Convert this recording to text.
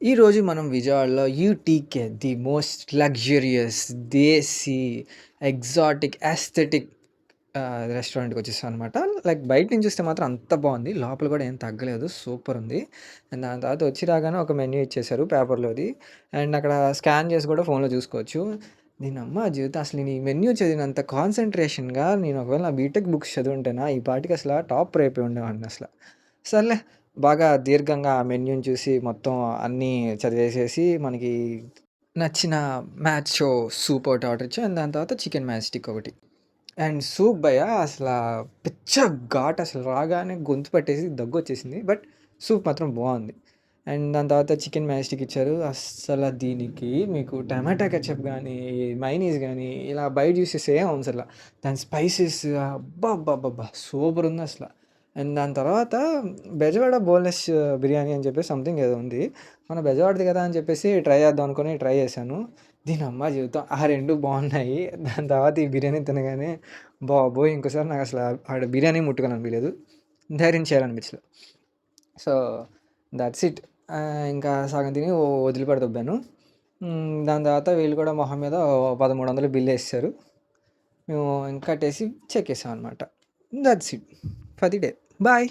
ఈరోజు మనం విజయవాడలో UTK the most luxurious, desi, exotic, aesthetic రెస్టారెంట్‌కి వచ్చేసాం అనమాట. లైక్ బయట నుంచి చూస్తే మాత్రం అంత బావుంది. లోపల కూడా ఏం తగ్గలేదు. సూపరుంది. అండ్ దాని తర్వాత వచ్చి రాగానే ఒక మెన్యూ ఇచ్చేసారు పేపర్‌లోది. అండ్ అక్కడ స్కాన్ చేసి కూడా ఫోన్‌లో చూసుకోవచ్చు. దీనమ్మ జీవితం అసలు నేను ఈ మెన్యూ చదివినంత కాన్సంట్రేషన్‌గా నేను ఒకవేళ నా బీటెక్ బుక్స్ చదివుంటేనా ఈ పాటికి అసల టాపర్ అయిపోయి ఉండేవాడిని అసల. సర్లే బాగా దీర్ఘంగా ఆ మెన్యూని చూసి మొత్తం అన్నీ చదివేసేసి మనకి నచ్చిన మ్యాచ్ షో సూప్ ఒకటి ఆర్డర్ ఇచ్చాం. అండ్ దాని తర్వాత చికెన్ మ్యాచ్ స్టిక్ ఒకటి. అండ్ సూప్ భయ్యా అసలా పిచ్చ ఘాటు అసలు రాగానే గొంతు పట్టేసి దగ్గొచ్చేసింది. బట్ సూప్ మాత్రం బావుంది. అండ్ దాని తర్వాత చికెన్ మ్యాచ్ స్టిక్ ఇచ్చారు. అస్సల దీనికి మీకు టమాటా కెచప్ గానీ, మయోనీస్ గానీ ఇలా బయట చూస్తే సేమ్ అవసరంలా. దాని స్పైసెస్ అబ్బబ్బబ్బబ్బా! సూపరుందసల. అండ్ దాని తర్వాత బెజవాడ బోన్‌లెస్ బిర్యానీ అని చెప్పేసి సంథింగ్ ఏదో ఉంది. మన బెజవాడది కదా అని చెప్పేసి ట్రై చేద్దాం అనుకోని ట్రై చేశాను. దీనమ్మ జీవితం ఆ 2 బావున్నాయి. దాని తర్వాత ఈ బిర్యానీ తినగానే బాబోయ్! ఇంకోసారి నాకసల ఆడ బిర్యానీ ముట్టుకోవాలనిపియలేదు. ధైర్యం చేయాలనిపించలేదు. So, that's it. ఇంకా సగం తిని వదిలిపెడి దొబ్బాను. దాని తర్వాత వీళ్ళు కూడా మొహం మీద 1300 బిల్లేసేశారు. మేము కట్టేసి చెక్కేసామనమాట. That's it for the day. Bye.